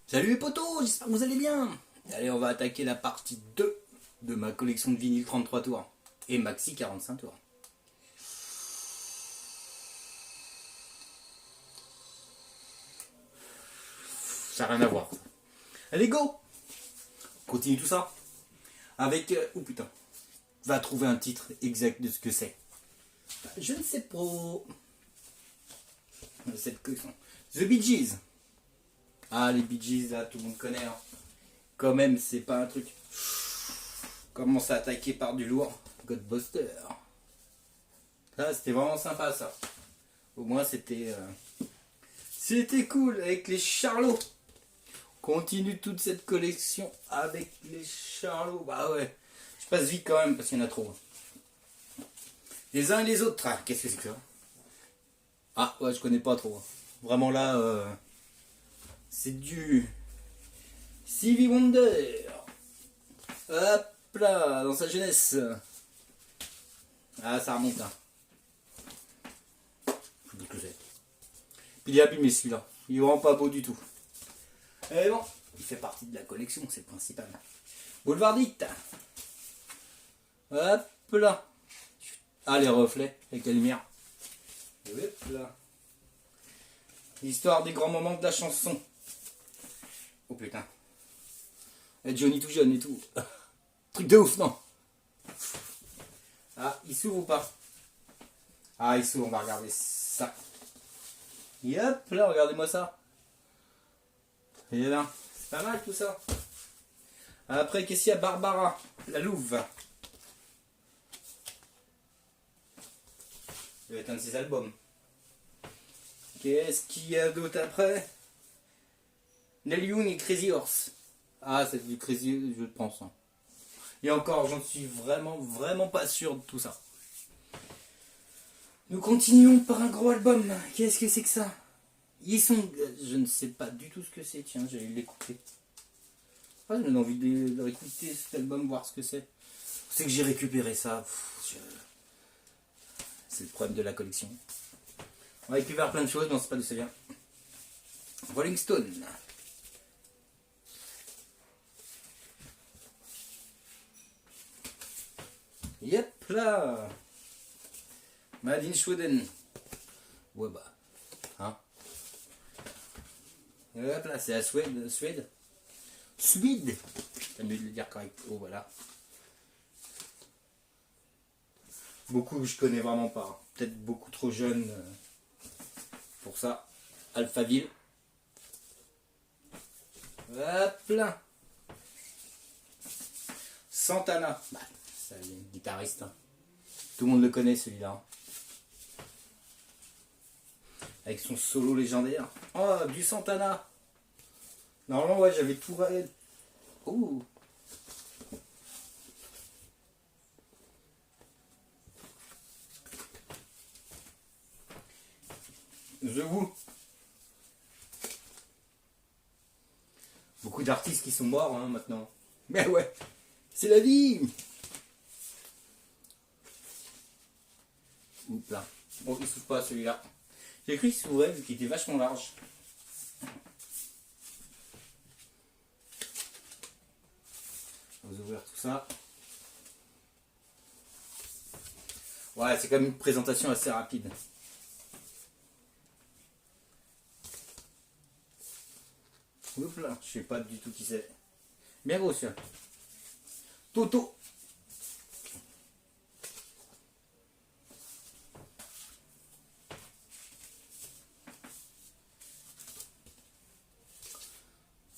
Salut les potos, j'espère que vous allez bien. Allez, on va attaquer la partie 2 de ma collection de vinyle 33 tours et maxi 45 tours. Ça n'a rien à voir. Allez, go. On continue tout ça avec... oh putain. Va trouver un titre exact de ce que c'est. Je ne sais pas. Cette collection. The Bee Gees. Ah, les Bee Gees, là, tout le monde connaît. Hein. Quand même, c'est pas un truc. Commence à attaquer par du lourd. Godbuster. Ça, c'était vraiment sympa, ça. Au moins, c'était cool avec les Charlots. Continue toute cette collection avec les Charlots. Bah ouais. Je passe vite quand même parce qu'il y en a trop. Les uns et les autres. Ah, qu'est-ce que c'est que ça? Ah, ouais, je connais pas trop. Vraiment là, c'est du Stevie Wonder. Hop là, dans sa jeunesse. Ah, ça remonte là. Je sais plus que c'est. Puis il est abîmé celui-là. Il est vraiment pas beau du tout. Mais bon, il fait partie de la collection, c'est le principal. Boulevardite. Hop là. Ah, les reflets avec la lumière. Hop là. L'histoire des grands moments de la chanson. Oh putain. Et Johnny tout jeune et tout. Truc de ouf, non? Ah, il s'ouvre ou pas? Ah, il s'ouvre, on va regarder ça. Et hop là, regardez-moi ça. Et là, c'est pas mal tout ça. Après, qu'est-ce qu'il y a? Barbara, la louve. Ça va être un de ses albums. Qu'est-ce qu'il y a d'autre après? Neil Young et Crazy Horse. Ah, c'est du Crazy, je pense. Hein. Et encore, j'en suis vraiment pas sûr de tout ça. Nous continuons par un gros album. Qu'est-ce que c'est que ça? Ils sont... Je ne sais pas du tout ce que c'est. Tiens, j'allais l'écouter. Ah, j'ai envie de réécouter cet album, voir ce que c'est. C'est que j'ai récupéré ça. C'est le problème de la collection. On récupère plein de choses, mais on ne sait pas d'où ça vient. Rolling Stone. Yep là. Made in Sweden. Ouais bah. Hein. Hop là, c'est la Suède. Suède. T'as mieux de le dire correct. Oh voilà. Beaucoup je connais vraiment pas. Peut-être beaucoup trop jeune pour ça. Alphaville. Hop là. Santana. Bah, c'est un guitariste. Hein. Tout le monde le connaît celui-là. Avec son solo légendaire. Oh, du Santana. Normalement, ouais, j'avais tout... Oh. The Who. Beaucoup d'artistes qui sont morts hein, maintenant. Mais ouais, c'est la vie. Oups là. Bon, il s'ouvre pas celui-là. J'ai cru qu'il s'ouvrait vu qu'il était vachement large. On va ouvrir tout ça. Ouais, c'est quand même une présentation assez rapide. Oups là, je sais pas du tout qui c'est. Bien gros celui-là. Toto.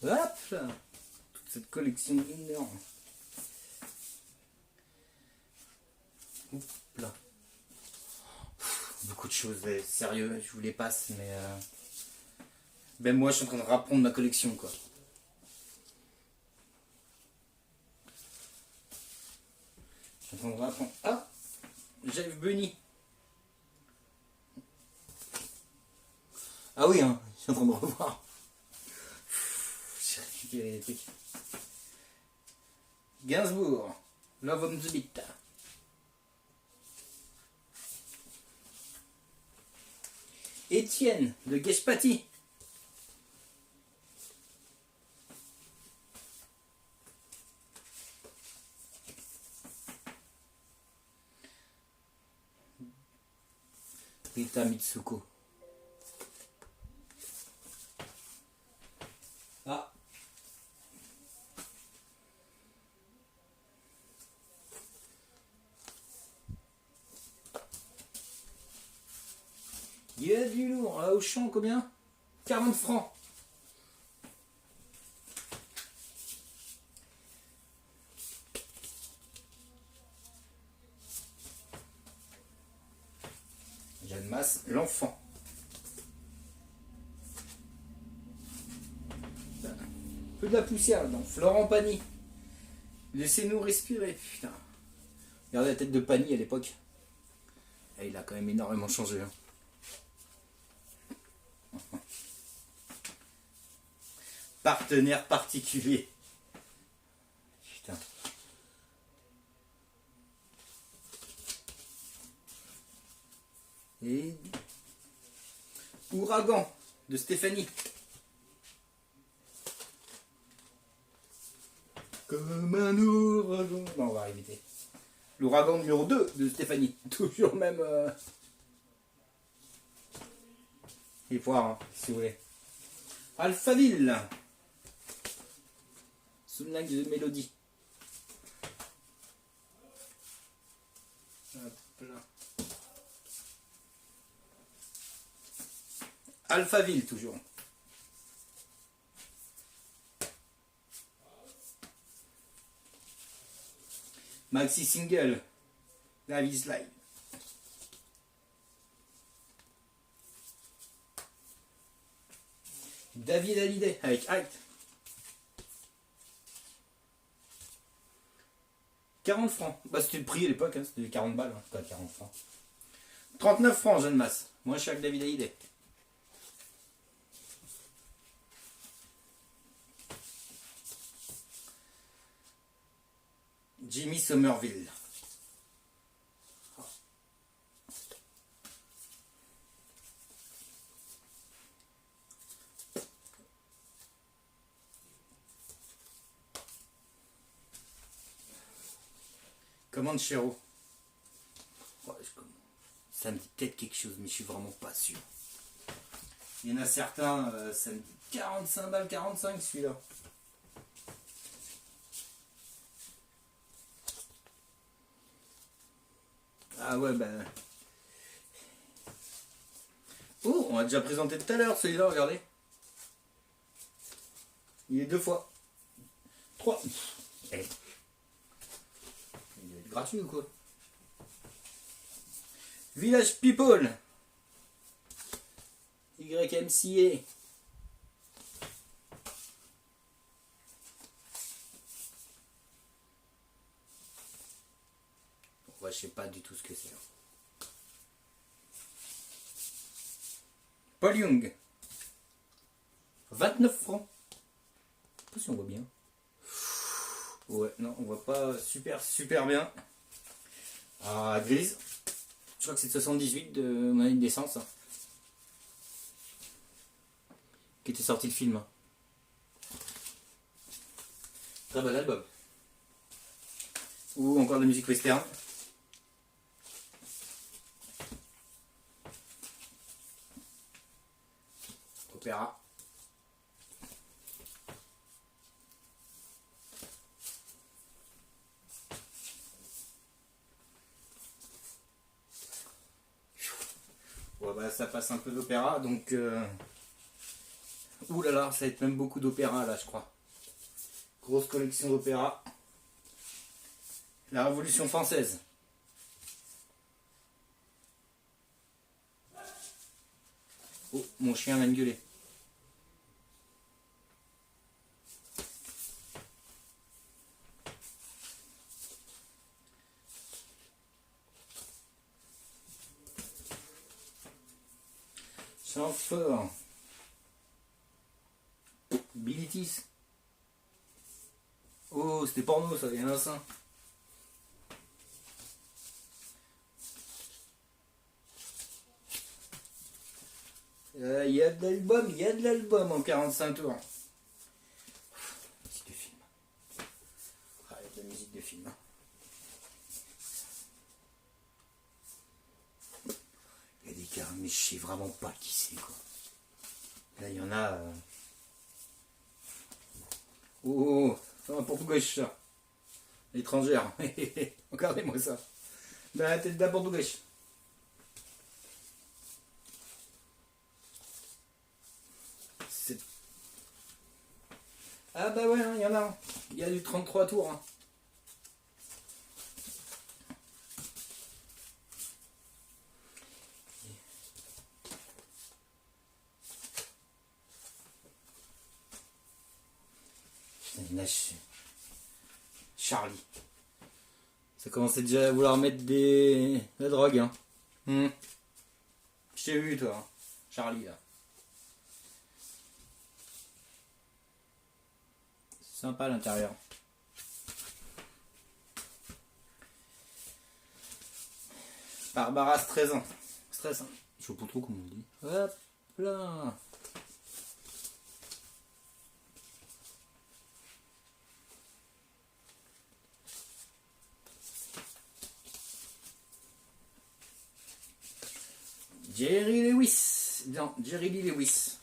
Hop là. Toute cette collection énorme. Oups là. Beaucoup de choses, sérieux, je vous les passe, mais même moi je suis en train de reprendre ma collection quoi. Je suis en train de reprendre. Ah, Jeff Bunny. Ah oui, hein, je suis en train de revoir. J'ai récupéré les trucs. Gainsbourg, Love on the Beat. Étienne, de Geshpati. Rita Mitsuko. Ah. Il y a du lourd. Au champ, combien? 40 francs. Jeanne Masse, l'enfant. Un peu de la poussière là-dedans. Florent Pagny. Laissez-nous respirer. Putain. Regardez la tête de Pagny à l'époque. Et il a quand même énormément changé. Hein. Partenaire particulier. Putain. Et Ouragan de Stéphanie. Comme un ouragan. Non, on va répéter. L'ouragan numéro 2 de Stéphanie. Toujours même. Et poire, hein, si vous voulez. Alphaville. Souvenir de mélodie. Hop là. Alphaville, toujours. Maxi single. Live is live. David Hallyday avec Height. 40 francs. Bah, c'était le prix à l'époque, hein, c'était 40 balles. Hein, pas 40 francs. 39 francs, Jeanne Masse. Moins cher que David Hallyday. Jimmy Somerville. Comanchero. Ouais, ça me dit peut-être quelque chose, mais je suis vraiment pas sûr. Il y en a certains, ça me dit 45 balles, 45 celui-là. Ah ouais, ben. Oh, on a déjà présenté tout à l'heure celui-là, regardez. Il est 2 fois. 3. Eh. Il est gratuit ou quoi? Village People. YMCA. Ouais, je sais pas du tout ce que c'est. Paul Young. 29 francs. Je sais pas si on voit bien. Ouais, non, on voit pas super bien. Ah, grise. Je crois que c'est de 78 de mon année de naissance. Qui était sorti le film. Très bon album. Ou encore de la musique western. Opéra. Ouais, bah, ça passe un peu d'opéra, donc... Ouh là là, ça va être même beaucoup d'opéra là, je crois. Grosse collection d'opéra. La Révolution française. Oh, mon chien vient de gueuler. Fort. Bilitis. Oh, c'était porno ça, il y en a ça. Il y a de l'album en 45 tours. Musique de film. Ah, il y a de la musique de film. Il y a des marque, hein, mais je sais vraiment pas qui c'est, quoi. Là, il y en a... Oh, un portugais, ça. Étrangère. Regardez-moi ça. La tête d'un portugais. Ah bah ouais, il y en a. Il y a du 33 tours. Hein. Charlie. Ça commençait déjà à vouloir mettre la drogue. Hein. Je t'ai vu, toi. Hein. Charlie, là. Sympa à l'intérieur. Barbara Streisand. Streisand. Je sais pas trop comment on dit. Hop là. Jerry Lewis. Non, Jerry Lee Lewis.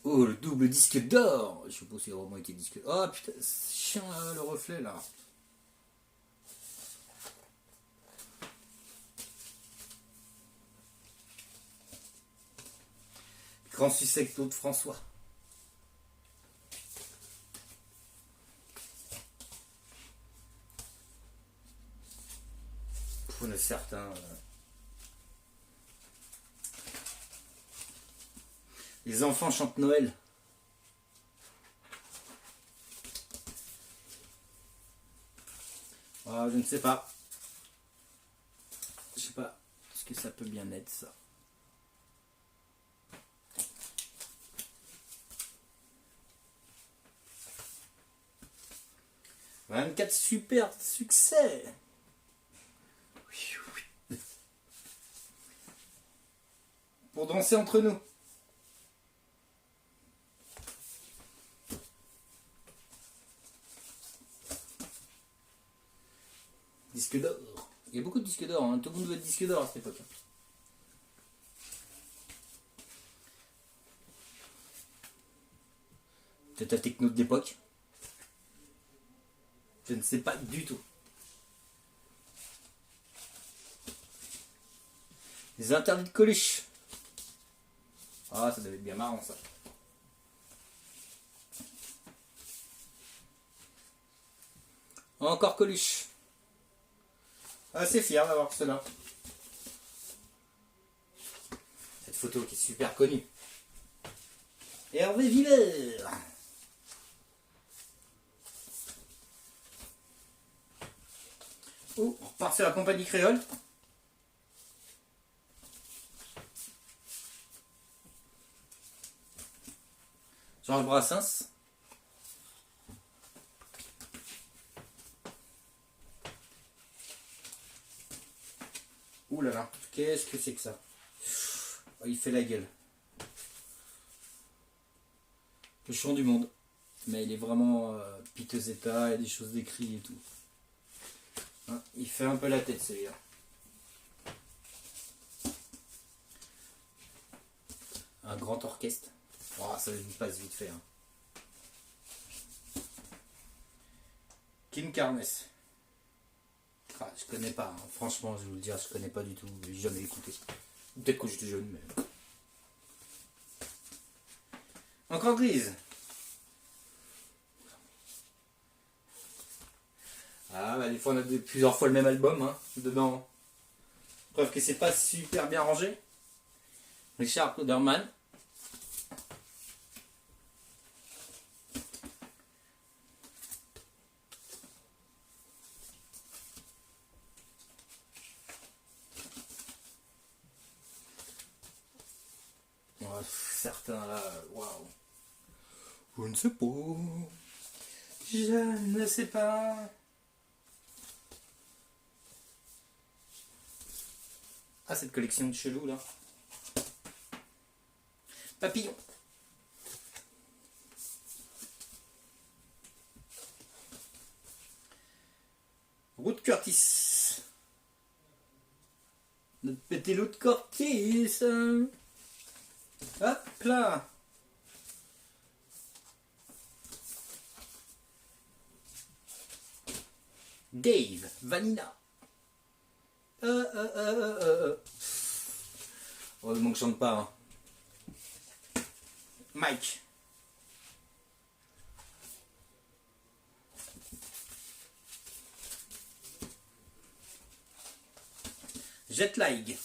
Oh, le double disque d'or. Je sais pas si vraiment été disque. Oh putain, c'est chiant là, le reflet là. Grand succès avec Claude François. On est certain. Les enfants chantent Noël. Ah, je ne sais pas. Je sais pas ce que ça peut bien être ça. « 24 super succès !» Pour danser entre nous. Disque d'or. Il y a beaucoup de disques d'or. Hein. Tout le monde veut être disque d'or à cette époque. Peut-être la techno de l'époque. Je ne sais pas du tout. Les interdits de Coluche. Ah, ça devait être bien marrant ça. Encore Coluche. Assez fier d'avoir cela. Cette photo qui est super connue. Hervé Villers. Oh, on repart sur la compagnie créole. Georges Brassens. Ouh là là, qu'est-ce que c'est que ça? Oh, il fait la gueule. Le chant du monde. Mais il est vraiment piteux état, il y a des choses décrites et tout. Hein, il fait un peu la tête celui-là. Un grand orchestre. Oh, ça lui passe vite fait. Hein. Kim Carnes. Ah, je connais pas. Hein. Franchement, je vais vous le dire, je connais pas du tout. J'ai jamais écouté. Peut-être que j'étais jeune, mais. Encore Grise. Ah, bah, des fois, on a plusieurs fois le même album hein, dedans. Preuve que c'est pas super bien rangé. Richard Cloderman. Certains là, waouh. Je ne sais pas. Je ne sais pas. Ah, cette collection de chelou là. Papillon. Ruth Curtis. Notre petit Ruth Curtis. Hop là. Dave, Vanina. Heureusement que je chante pas. Hein. Mike. Jetlag.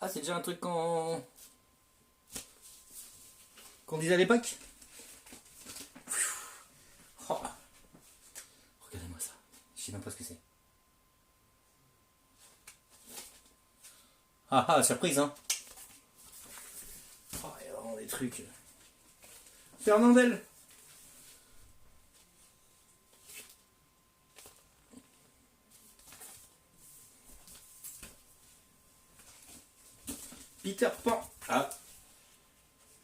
Ah, c'est déjà un truc qu'on disait à l'époque. Oh. Regardez-moi ça. Je sais même pas ce que c'est. Ah, surprise, hein. Oh, il y a vraiment des trucs. Fernandel. Peter Pan. Ah.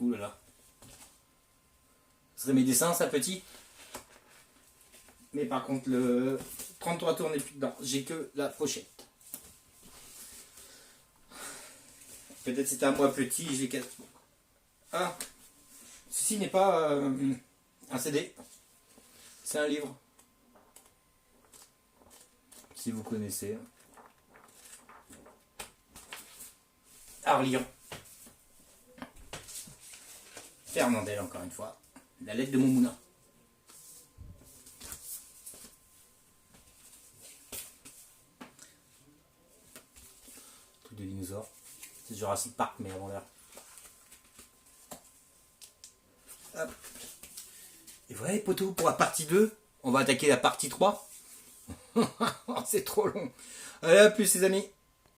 Ouh là là. Ce serait mes dessins, ça, petit. Mais par contre, le 33 tours n'est plus dedans. J'ai que la pochette. Peut-être c'était un mois petit, j'ai 4. Ah. Ceci n'est pas un CD. C'est un livre. Si vous connaissez. Arlion. Fernandel, encore une fois. La lettre de mon moulin. Truc de dinosaure. C'est Jurassic Park, mais avant l'heure. Hop. Et voilà les potos, pour la partie 2, on va attaquer la partie 3. C'est trop long. Allez, à plus les amis.